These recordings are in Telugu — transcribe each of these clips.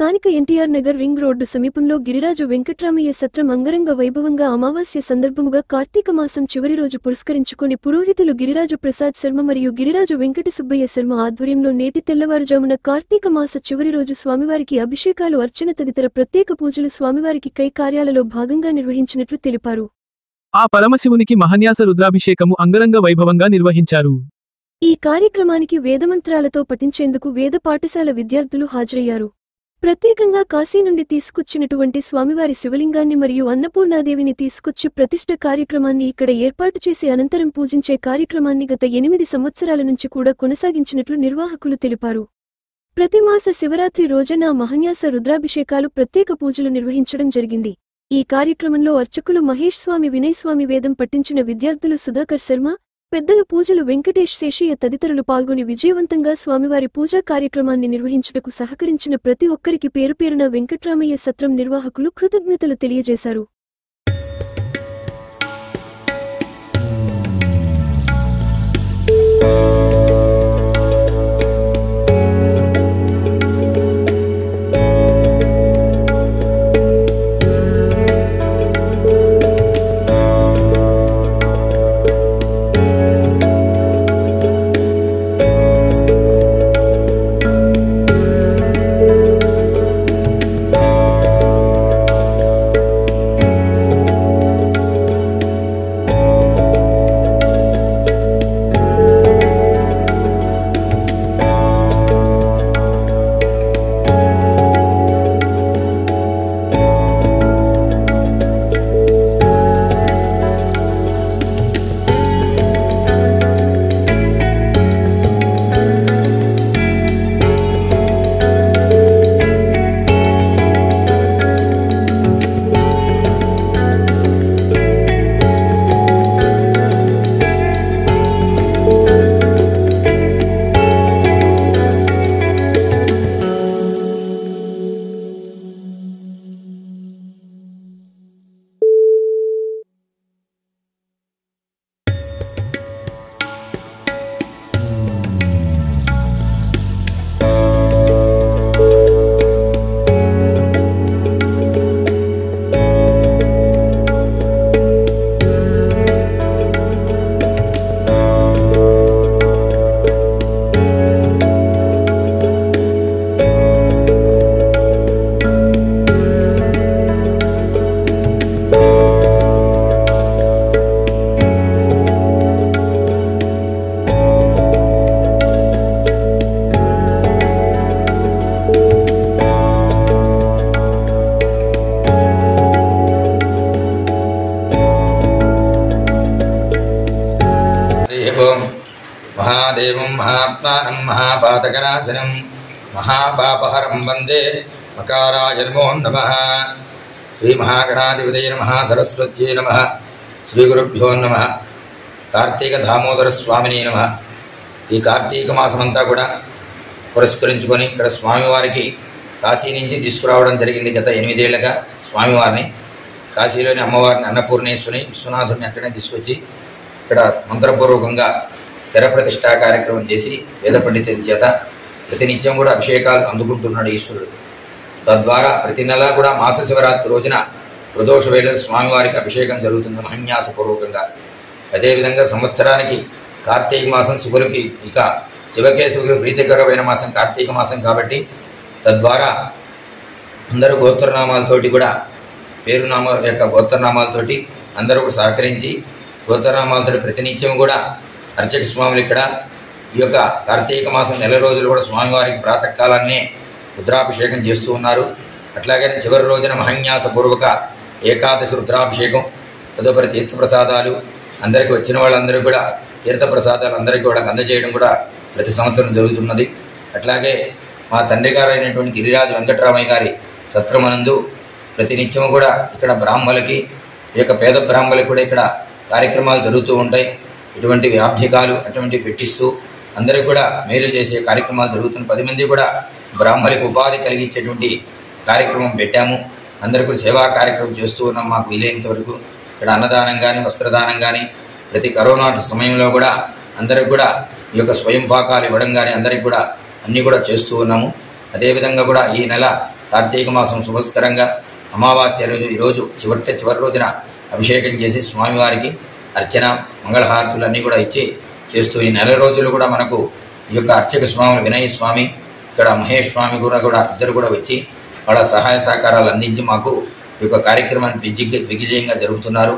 స్థానిక ఎన్టీఆర్ నగర్ రింగ్ రోడ్డు సమీపంలో గిరిరాజు వెంకట్రామయ్య సత్రం అంగరంగ వైభవంగా అమావాస్య సందర్భముగా కార్తీక మాసం చివరి రోజు పురస్కరించుకుని పురోహితులు గిరిరాజు ప్రసాద్ శర్మ మరియు గిరిరాజు వెంకట సుబ్బయ్య శర్మ ఆధ్వర్యంలో నేటి తెల్లవారుజామున కార్తీక మాస చివరి రోజు స్వామివారికి అభిషేకాలు అర్చన తదితర ప్రత్యేక పూజలు స్వామివారికి కైకార్యాలలో భాగంగా నిర్వహించినట్లు తెలిపారు. ఆ పరమశివునికి మహాన్యాస రుద్రాభిషేకము అంగరంగ వైభవంగా నిర్వహించారు. ఈ కార్యక్రమానికి వేదమంత్రాలతో పఠించేందుకు వేద పాఠశాల విద్యార్థులు హాజరయ్యారు. ప్రత్యేకంగా కాశీ నుండి తీసుకొచ్చినటువంటి స్వామివారి శివలింగాన్ని మరియు అన్నపూర్ణాదేవిని తీసుకొచ్చి ప్రతిష్ఠ కార్యక్రమాన్ని ఇక్కడ ఏర్పాటు చేసి అనంతరం పూజించే కార్యక్రమాన్ని గత 8 సంవత్సరాల నుంచి కూడా కొనసాగించినట్లు నిర్వాహకులు తెలిపారు. ప్రతి మాస శివరాత్రి రోజున మహాన్యాస రుద్రాభిషేకాలు ప్రత్యేక పూజలు నిర్వహించడం జరిగింది. ఈ కార్యక్రమంలో అర్చకులు మహేష్ స్వామి, వినయ్ స్వామి, వేదం పట్టించిన విద్యార్థులు సుధాకర్ శర్మ, పెద్దలు పూజలు వెంకటేష్, శేషయ్య తదితరులు పాల్గొని విజయవంతంగా స్వామివారి పూజా కార్యక్రమాన్ని నిర్వహించుటకు సహకరించిన ప్రతి ఒక్కరికి పేరుపేరున వెంకట్రామయ్య సత్రం నిర్వాహకులు కృతజ్ఞతలు తెలియజేశారు. महादेवं महात्मानं महापातकनाशनं महापापहरं वंदे मकाराय नमो नमः। श्री महागणाधिपतये नमः। सरस्वत्यै नमः। श्री गुरुभ्यो नमः। कार्तीक दामोदर स्वामिने नमः। ఈ కార్తీక మాసమంతా కూడా పురస్కరించుకొని ఇక్కడ స్వామివారికి కాశీ నుంచి తీసుకురావడం జరిగింది. గత 8 ఏళ్లుగా స్వామివారిని కాశీలోని అమ్మవారిని అన్నపూర్ణేశ్వరిని విశ్వనాథుని అక్కడే తీసుకొచ్చి ఇక్కడ మంత్రపూర్వకంగా చరప్రతిష్ఠా కార్యక్రమం చేసి వేద పండితుల చేత ప్రతినిత్యం కూడా అభిషేకాలు అందుకుంటున్నాడు ఈశ్వరుడు. తద్వారా ప్రతి నెల కూడా మాస శివరాత్రి రోజున ప్రదోష వేళ స్వామివారికి అభిషేకం జరుగుతుంది మహాన్యాసపూర్వకంగా. అదేవిధంగా సంవత్సరానికి కార్తీక మాసం శివులకి ఇక శివకేశవులకు ప్రీతికరమైన మాసం కార్తీక మాసం కాబట్టి తద్వారా అందరూ గోత్రనామాలతోటి కూడా పేరునామ యొక్క గోత్రనామాలతోటి అందరూ కూడా సహకరించి గోత్రనామాలతో ప్రతినిత్యం కూడా అర్చక స్వాములు ఇక్కడ ఈ యొక్క కార్తీక మాసం నెల రోజులు కూడా స్వామివారికి ప్రాతకాలాన్నే రుద్రాభిషేకం చేస్తూ ఉన్నారు. అట్లాగే చివరి రోజున మహాన్యాసపూర్వక ఏకాదశి రుద్రాభిషేకం, తదుపరి తీర్థప్రసాదాలు అందరికీ వచ్చిన వాళ్ళందరూ కూడా తీర్థప్రసాదాలు అందరికీ కూడా అందజేయడం కూడా ప్రతి సంవత్సరం జరుగుతున్నది. అట్లాగే మా తండ్రి గారు అయినటువంటి గిరిరాజు వెంకట్రామయ్య గారి సత్రమనందు ప్రతినిత్యం కూడా ఇక్కడ బ్రాహ్మణులకి ఈ యొక్క పేద బ్రాహ్మణులకు కూడా ఇక్కడ కార్యక్రమాలు జరుగుతూ ఉంటాయి. ఇటువంటి వ్యాభ్యకాలు అటువంటి పెట్టిస్తూ అందరికీ కూడా మేలు చేసే కార్యక్రమాలు జరుగుతున్న 10 మంది కూడా బ్రాహ్మణులకు ఉపాధి కలిగించేటువంటి కార్యక్రమం పెట్టాము. అందరికీ కూడా సేవా కార్యక్రమం చేస్తూ ఉన్నాం. మాకు వీలైనంత వరకు ఇక్కడ అన్నదానం కానీ వస్త్రదానం కానీ ప్రతి కరోనా సమయంలో కూడా అందరికి కూడా ఈ యొక్క స్వయం పాకాలు ఇవ్వడం కానీ అందరికి కూడా అన్నీ కూడా చేస్తూ ఉన్నాము. అదేవిధంగా కూడా ఈ నెల కార్తీక మాసం శుభస్కరంగా అమావాస్య రోజు ఈరోజు చివరి రోజున అభిషేకం చేసి స్వామివారికి అర్చన మంగళహారతులు అన్నీ కూడా ఇచ్చి చేస్తూ ఈ నెల రోజులు కూడా మనకు ఈ యొక్క అర్చక స్వాములు వినయ్ స్వామి ఇక్కడ మహేష్ స్వామి కూడా ఇద్దరు కూడా వచ్చి వాళ్ళ సహాయ సహకారాలు అందించి మాకు ఈ యొక్క కార్యక్రమాన్ని దిగ్విజయంగా జరుపుతున్నారు.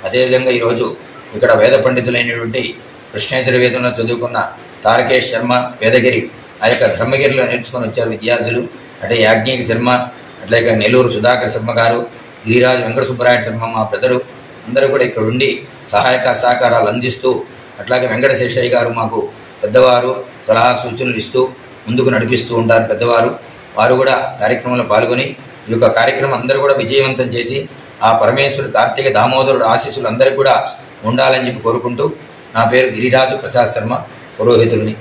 అదేవిధంగా ఈరోజు ఇక్కడ వేద పండితులైనటువంటి కృష్ణయజుర్వేదంలో చదువుకున్న తారకేష్ శర్మ వేదగిరి ఆ యొక్క ధర్మగిరిలో నేర్చుకొని వచ్చారు విద్యార్థులు. అంటే యాజ్ఞిక శర్మ, అట్లాగే నెల్లూరు సుధాకర్ శర్మ గారు, గిరిరాజు వెంకట సుబ్బరాయణ శర్మ మా బ్రదరు అందరూ కూడా ఇక్కడ ఉండి సహాయక సహకారాలు అందిస్తూ, అట్లాగే వెంకట శేషయ్య గారు మాకు పెద్దవారు సలహా సూచనలు ఇస్తూ ముందుకు నడిపిస్తూ ఉంటారు పెద్దవారు. వారు కూడా కార్యక్రమంలో పాల్గొని ఈ యొక్క కార్యక్రమం అందరూ కూడా విజయవంతం చేసి ఆ పరమేశ్వరుడు కార్తీక దామోదరుడు ఆశీస్సులు అందరికీ కూడా ఉండాలని చెప్పి కోరుకుంటూ, నా పేరు గిరిరాజు ప్రసాద్ శర్మ, పురోహితుల్ని.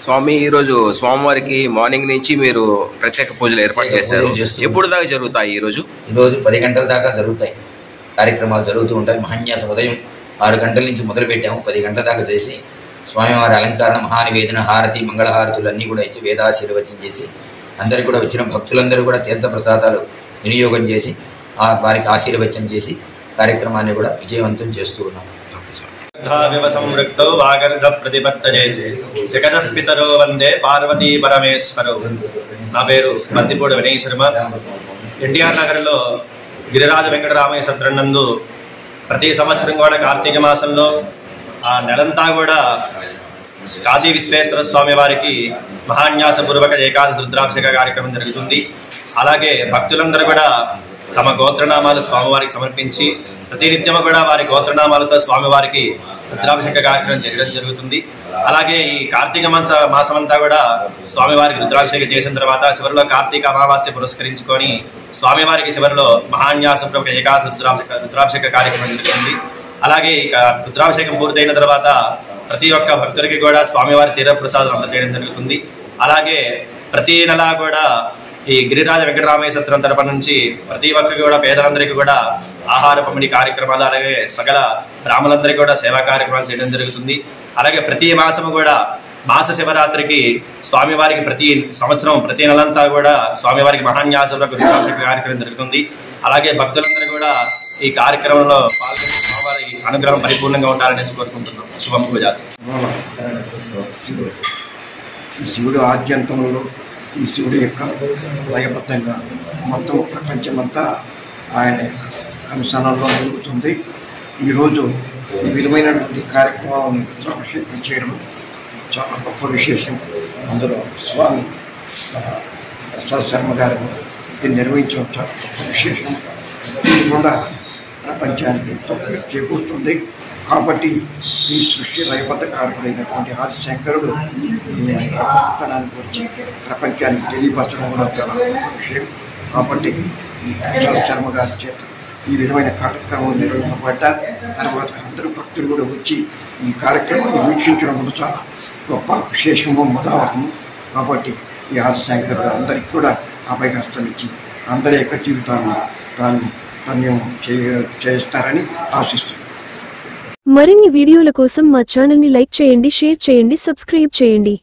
స్వామి, ఈరోజు స్వామివారికి మార్నింగ్ నుంచి మీరు ప్రత్యేక పూజలు ఏర్పాటు చేశారు. ఎప్పుడు దాకా జరుగుతాయి? ఈరోజు 10 గంటల దాకా జరుగుతాయి కార్యక్రమాలు జరుగుతూ ఉంటాయి. మహాన్యాసం ఉదయం 6 గంటల నుంచి మొదలుపెట్టాము. 10 గంటల దాకా చేసి స్వామివారి అలంకరణ, మహానివేదన, హారతి, మంగళహారతులు అన్నీ కూడా ఇచ్చి వేదాశీర్వచనం చేసి అందరికీ కూడా వచ్చిన భక్తులందరూ కూడా తీర్థప్రసాదాలు వినియోగం చేసి వారికి ఆశీర్వచనం చేసి కార్యక్రమాన్ని కూడా విజయవంతం చేస్తూ ఉన్నాం. సంవృక్తో వాగర్ధ ప్రతిపత్తజే జగతః పితరో వందే పార్వతీ పరమేశ్వరో. నా పేరు బందిపూడి వినయ్ శర్మ. ఎన్టీఆర్ నగర్లో గిరిరాజ వెంకటరామయ్య సత్రం నందు ప్రతి సంవత్సరం కూడా కార్తీక మాసంలో ఆ నెలంతా కూడా కాశీ విశ్వేశ్వర స్వామి వారికి మహాన్యాసపూర్వక ఏకాదశి రుద్రాభిషేక కార్యక్రమం జరుగుతుంది. అలాగే భక్తులందరూ కూడా తమ గోత్రనామాలు స్వామివారికి సమర్పించి ప్రతినిత్యము కూడా వారి గోత్రనామాలతో స్వామివారికి రుద్రాభిషేక కార్యక్రమం జరగడం జరుగుతుంది. అలాగే ఈ కార్తీక మాసమంతా కూడా స్వామివారికి రుద్రాభిషేకం చేసిన తర్వాత చివరిలో కార్తీక అమావాస్య పురస్కరించుకొని స్వామివారికి చివరిలో మహాన్యాసపూర్వక ఏకాదశి రుద్రాభిషేక కార్యక్రమం జరుగుతుంది. అలాగే ఇక రుద్రాభిషేకం పూర్తయిన తర్వాత ప్రతి ఒక్క భక్తుడికి కూడా స్వామివారి తీర్థప్రసాదం అందజేయడం జరుగుతుంది. అలాగే ప్రతి నెల కూడా ఈ గిరిరాజ వెంకటరామయ్య సత్రం తరపు నుంచి ప్రతి ఒక్కరికి కూడా పేదలందరికీ కూడా ఆహార పంపిణీ కార్యక్రమాలు, అలాగే సకల బ్రాహ్మణులందరికీ కూడా సేవా కార్యక్రమాలు చేయడం జరుగుతుంది. అలాగే ప్రతి మాసము కూడా మాస శివరాత్రికి స్వామివారికి ప్రతి సంవత్సరం ప్రతి నెలంతా కూడా స్వామివారికి మహాన్యాసపూర్వక రుద్రాభిషేక కార్యక్రమం జరుగుతుంది. అలాగే భక్తులందరూ కూడా ఈ కార్యక్రమంలో పాల్గొని స్వామివారి అనుగ్రహం పరిపూర్ణంగా ఉండాలనేసి కోరుకుంటున్నాం. శుభం పూజ. శివుడు ఆద్యంతంలో ఈ శివుడు యొక్క లయబద్ధంగా మొత్తం ప్రపంచమంతా ఆయన కనుసనలో జరుగుతుంది. ఈరోజు ఈ విధమైనటువంటి కార్యక్రమాలను అభిషేకం చేయడం చాలా గొప్ప విశేషం. అందులో స్వామి ప్రసాద్ శర్మ గారు కూడా దీన్ని నిర్వహించడం చాలా గొప్ప విశేషం. ఇది కూడా ప్రపంచానికి ఎంతో పేరు చేకూరుతుంది. కాబట్టి ఈ సృష్టి లయబద్ధకారకుడైనటువంటి ఆదిశంకరుడు ఈ గొప్పతనాన్ని గురించి ప్రపంచానికి తెలియపరచడం కూడా చాలా గొప్ప విషయం. కాబట్టి ఈ ప్రసాద్ శర్మ గారి చేత ఈ విధమైన కార్యక్రమం నిర్వహింపబడ్డ తర్వాత అందరూ భక్తులు కూడా వచ్చి ఈ కార్యక్రమాన్ని వీక్షించడం కూడా చాలా గొప్ప విశేషము, మదావహము. కాబట్టి ఈ ఆదిశంకరుడు అందరికీ కూడా అభయహస్తం ఇచ్చి అందరి యొక్క జీవితాన్ని ధన్యం చేస్తారని ఆశిస్తున్నాను. మరిన్ని వీడియోల కోసం మా ఛానల్ని లైక్ చేయండి, షేర్ చేయండి, సబ్స్క్రైబ్ చేయండి.